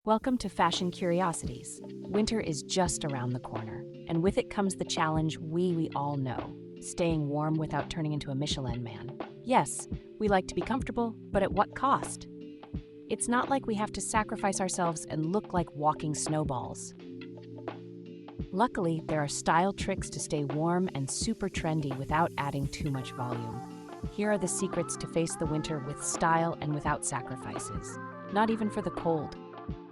Welcome to Fashion Curiosities. Winter is just around the corner, and with it comes the challenge we all know, staying warm without turning into a Michelin Man. Yes, we like to be comfortable, but at what cost? It's not like we have to sacrifice ourselves and look like walking snowballs. Luckily, there are style tricks to stay warm and super trendy without adding too much volume. Here are the secrets to face the winter with style and without sacrifices, not even for the cold.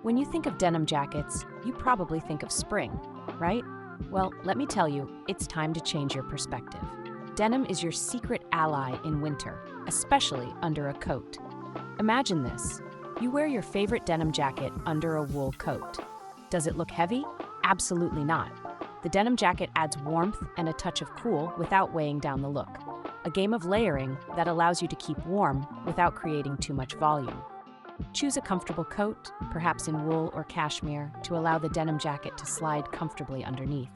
When you think of denim jackets, you probably think of spring, right? Well, let me tell you, it's time to change your perspective. Denim is your secret ally in winter, especially under a coat. Imagine this. You wear your favorite denim jacket under a wool coat. Does it look heavy? Absolutely not. The denim jacket adds warmth and a touch of cool without weighing down the look. A game of layering that allows you to keep warm without creating too much volume. Choose a comfortable coat, perhaps in wool or cashmere, to allow the denim jacket to slide comfortably underneath.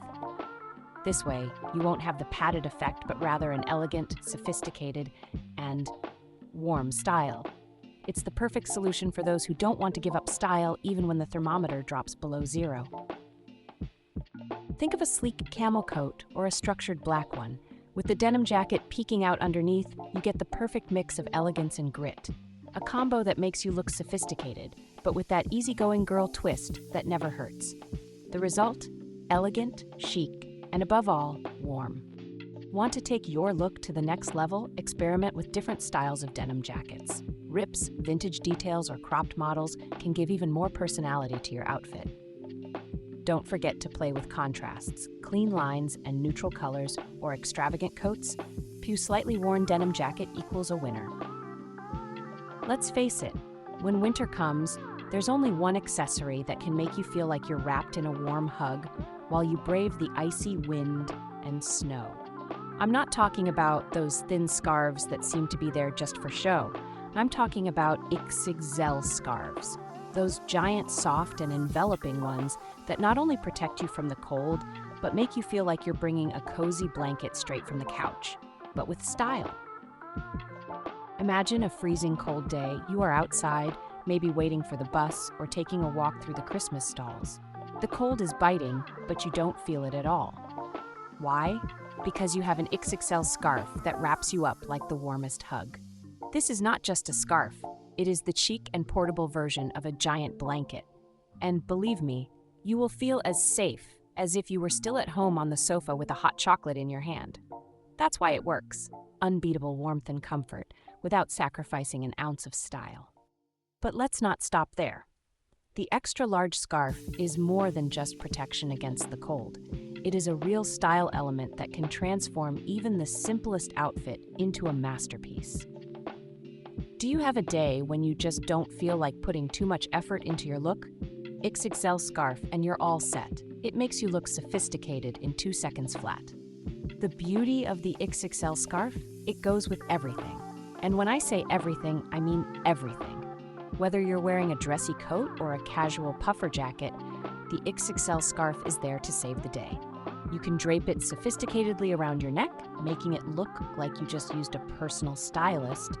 This way, you won't have the padded effect, but rather an elegant, sophisticated, and warm style. It's the perfect solution for those who don't want to give up style even when the thermometer drops below zero. Think of a sleek camel coat or a structured black one. With the denim jacket peeking out underneath, you get the perfect mix of elegance and grit. A combo that makes you look sophisticated, but with that easygoing girl twist that never hurts. The result? Elegant, chic, and above all, warm. Want to take your look to the next level? Experiment with different styles of denim jackets. Rips, vintage details, or cropped models can give even more personality to your outfit. Don't forget to play with contrasts, clean lines and neutral colors, or extravagant coats. Pew slightly worn denim jacket equals a winner. Let's face it, when winter comes, there's only one accessory that can make you feel like you're wrapped in a warm hug while you brave the icy wind and snow. I'm not talking about those thin scarves that seem to be there just for show. I'm talking about XXL scarves. Those giant, soft, and enveloping ones that not only protect you from the cold, but make you feel like you're bringing a cozy blanket straight from the couch, but with style. Imagine a freezing cold day. You are outside, maybe waiting for the bus or taking a walk through the Christmas stalls. The cold is biting, but you don't feel it at all. Why? Because you have an XXL scarf that wraps you up like the warmest hug. This is not just a scarf. It is the chic and portable version of a giant blanket. And believe me, you will feel as safe as if you were still at home on the sofa with a hot chocolate in your hand. That's why it works. Unbeatable warmth and comfort, without sacrificing an ounce of style. But let's not stop there. The extra-large scarf is more than just protection against the cold. It is a real style element that can transform even the simplest outfit into a masterpiece. Do you have a day when you just don't feel like putting too much effort into your look? XXL scarf and you're all set. It makes you look sophisticated in 2 seconds flat. The beauty of the XXL scarf? It goes with everything. And when I say everything, I mean everything. Whether you're wearing a dressy coat or a casual puffer jacket, the XXL scarf is there to save the day. You can drape it sophisticatedly around your neck, making it look like you just used a personal stylist.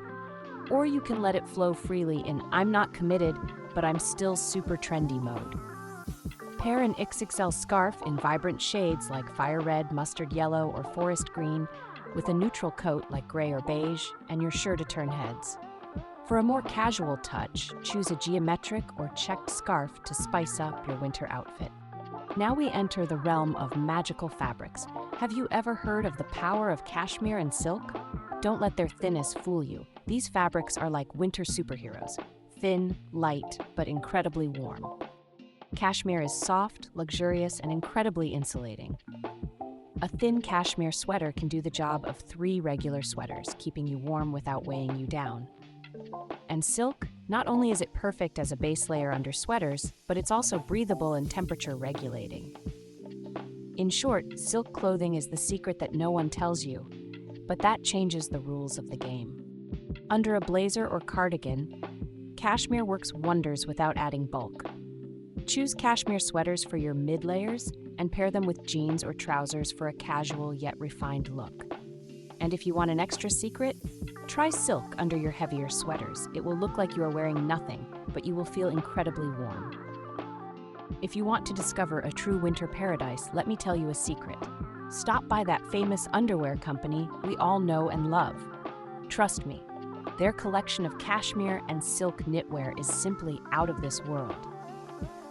Or you can let it flow freely in I'm not committed, but I'm still super trendy mode. Pair an XXL scarf in vibrant shades like fire red, mustard yellow, or forest green with a neutral coat like gray or beige, and you're sure to turn heads. For a more casual touch, choose a geometric or checked scarf to spice up your winter outfit. Now we enter the realm of magical fabrics. Have you ever heard of the power of cashmere and silk? Don't let their thinness fool you. These fabrics are like winter superheroes, thin, light, but incredibly warm. Cashmere is soft, luxurious, and incredibly insulating. A thin cashmere sweater can do the job of 3 regular sweaters, keeping you warm without weighing you down. And silk, not only is it perfect as a base layer under sweaters, but it's also breathable and temperature regulating. In short, silk clothing is the secret that no one tells you, but that changes the rules of the game. Under a blazer or cardigan, cashmere works wonders without adding bulk. Choose cashmere sweaters for your mid-layers and pair them with jeans or trousers for a casual yet refined look. And if you want an extra secret, try silk under your heavier sweaters. It will look like you are wearing nothing, but you will feel incredibly warm. If you want to discover a true winter paradise, let me tell you a secret. Stop by that famous underwear company we all know and love. Trust me, their collection of cashmere and silk knitwear is simply out of this world.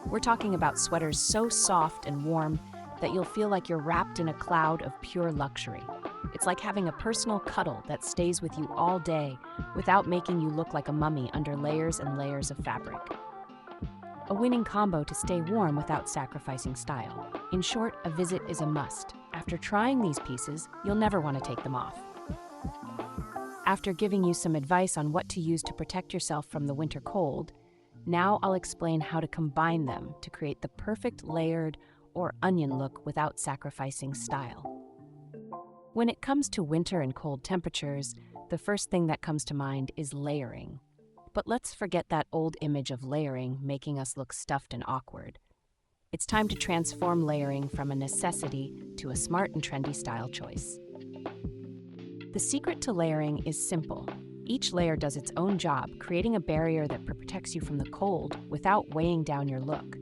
We're talking about sweaters so soft and warm that you'll feel like you're wrapped in a cloud of pure luxury. It's like having a personal cuddle that stays with you all day without making you look like a mummy under layers and layers of fabric. A winning combo to stay warm without sacrificing style. In short, a visit is a must. After trying these pieces, you'll never want to take them off. After giving you some advice on what to use to protect yourself from the winter cold, now I'll explain how to combine them to create the perfect layered or onion look without sacrificing style. When it comes to winter and cold temperatures, the first thing that comes to mind is layering. But let's forget that old image of layering making us look stuffed and awkward. It's time to transform layering from a necessity to a smart and trendy style choice. The secret to layering is simple. Each layer does its own job, creating a barrier that protects you from the cold without weighing down your look.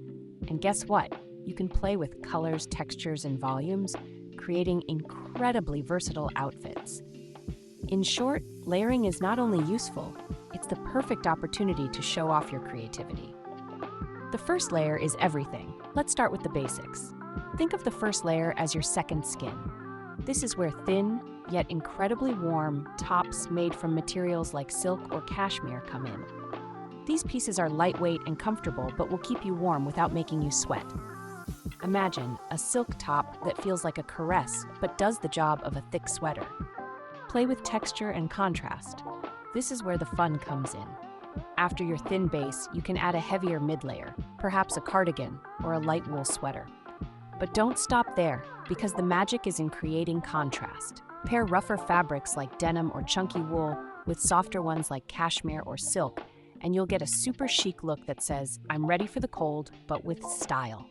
And guess what? You can play with colors, textures, and volumes, creating incredibly versatile outfits. In short, layering is not only useful, it's the perfect opportunity to show off your creativity. The first layer is everything. Let's start with the basics. Think of the first layer as your second skin. This is where thin, yet incredibly warm, tops made from materials like silk or cashmere come in. These pieces are lightweight and comfortable, but will keep you warm without making you sweat. Imagine a silk top that feels like a caress, but does the job of a thick sweater. Play with texture and contrast. This is where the fun comes in. After your thin base, you can add a heavier mid-layer, perhaps a cardigan or a light wool sweater. But don't stop there, because the magic is in creating contrast. Pair rougher fabrics like denim or chunky wool with softer ones like cashmere or silk, and you'll get a super chic look that says, "I'm ready for the cold, but with style."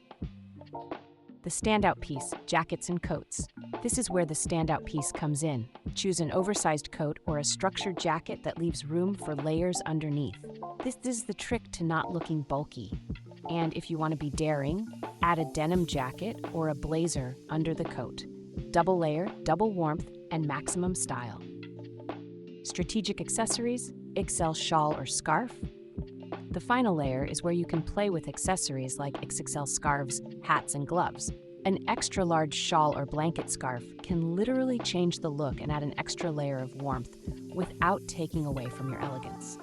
The standout piece, jackets and coats. This is where the standout piece comes in. Choose an oversized coat or a structured jacket that leaves room for layers underneath. This is the trick to not looking bulky. And if you want to be daring, add a denim jacket or a blazer under the coat. Double layer, double warmth, and maximum style. Strategic accessories, XL shawl or scarf. The final layer is where you can play with accessories like XXL scarves, hats, and gloves. An extra large shawl or blanket scarf can literally change the look and add an extra layer of warmth without taking away from your elegance.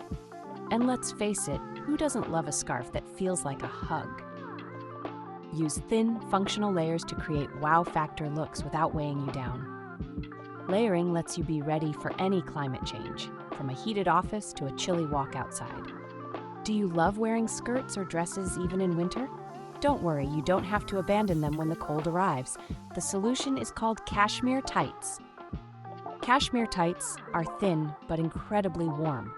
And let's face it, who doesn't love a scarf that feels like a hug? Use thin, functional layers to create wow factor looks without weighing you down. Layering lets you be ready for any climate change, from a heated office to a chilly walk outside. Do you love wearing skirts or dresses even in winter? Don't worry, you don't have to abandon them when the cold arrives. The solution is called cashmere tights. Cashmere tights are thin but incredibly warm.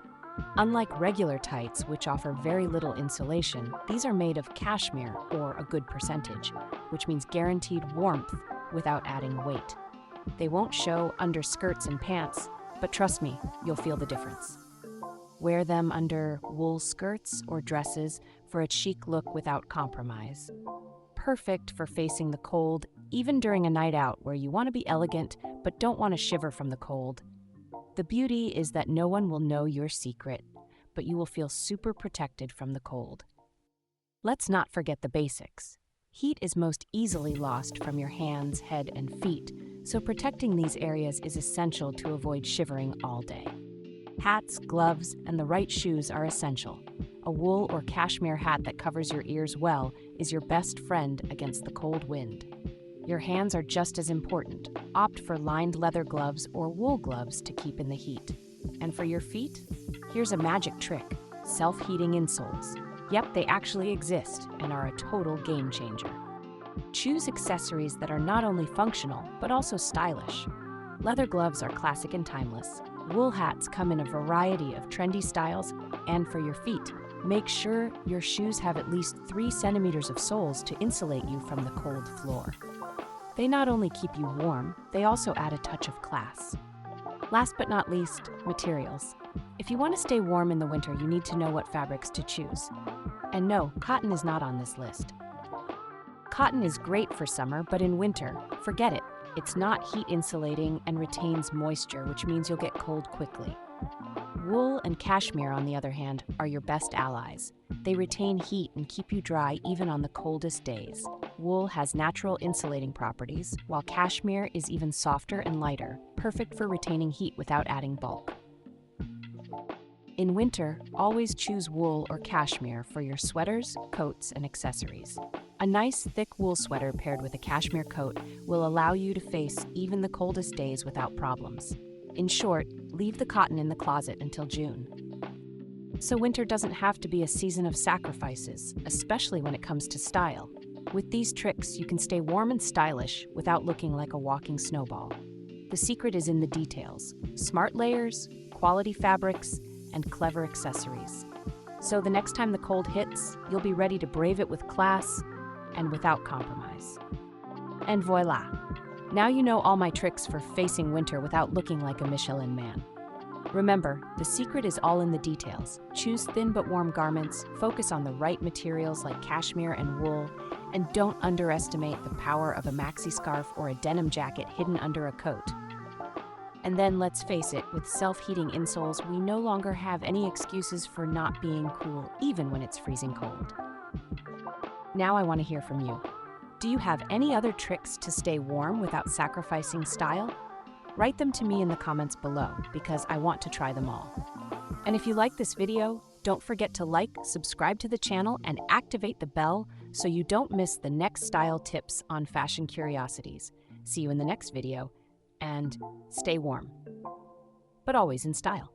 Unlike regular tights, which offer very little insulation, these are made of cashmere, or a good percentage, which means guaranteed warmth without adding weight. They won't show under skirts and pants, but trust me, you'll feel the difference. Wear them under wool skirts or dresses for a chic look without compromise. Perfect for facing the cold, even during a night out where you want to be elegant but don't want to shiver from the cold. The beauty is that no one will know your secret, but you will feel super protected from the cold. Let's not forget the basics. Heat is most easily lost from your hands, head, and feet, so protecting these areas is essential to avoid shivering all day. Hats, gloves, and the right shoes are essential. A wool or cashmere hat that covers your ears well is your best friend against the cold wind. Your hands are just as important. Opt for lined leather gloves or wool gloves to keep in the heat. And for your feet, here's a magic trick: self-heating insoles. Yep, they actually exist and are a total game changer. Choose accessories that are not only functional, but also stylish. Leather gloves are classic and timeless. Wool hats come in a variety of trendy styles, and for your feet, make sure your shoes have at least 3 centimeters of soles to insulate you from the cold floor. They not only keep you warm, they also add a touch of class. Last but not least, materials. If you want to stay warm in the winter, you need to know what fabrics to choose. And no, cotton is not on this list. Cotton is great for summer, but in winter, forget it. It's not heat insulating and retains moisture, which means you'll get cold quickly. Wool and cashmere, on the other hand, are your best allies. They retain heat and keep you dry even on the coldest days. Wool has natural insulating properties, while cashmere is even softer and lighter, perfect for retaining heat without adding bulk. In winter, always choose wool or cashmere for your sweaters, coats, and accessories. A nice, thick wool sweater paired with a cashmere coat will allow you to face even the coldest days without problems. In short, leave the cotton in the closet until June. So winter doesn't have to be a season of sacrifices, especially when it comes to style. With these tricks, you can stay warm and stylish without looking like a walking snowball. The secret is in the details: smart layers, quality fabrics, and clever accessories. So the next time the cold hits, you'll be ready to brave it with class and without compromise. And voila! Now you know all my tricks for facing winter without looking like a Michelin Man. Remember, the secret is all in the details. Choose thin but warm garments, focus on the right materials like cashmere and wool, and don't underestimate the power of a maxi scarf or a denim jacket hidden under a coat. And then let's face it, with self-heating insoles, we no longer have any excuses for not being cool, even when it's freezing cold. Now I want to hear from you. Do you have any other tricks to stay warm without sacrificing style? Write them to me in the comments below, because I want to try them all. And if you like this video, don't forget to like, subscribe to the channel, and activate the bell so you don't miss the next style tips on Fashion Curiosities. See you in the next video, and stay warm, but always in style.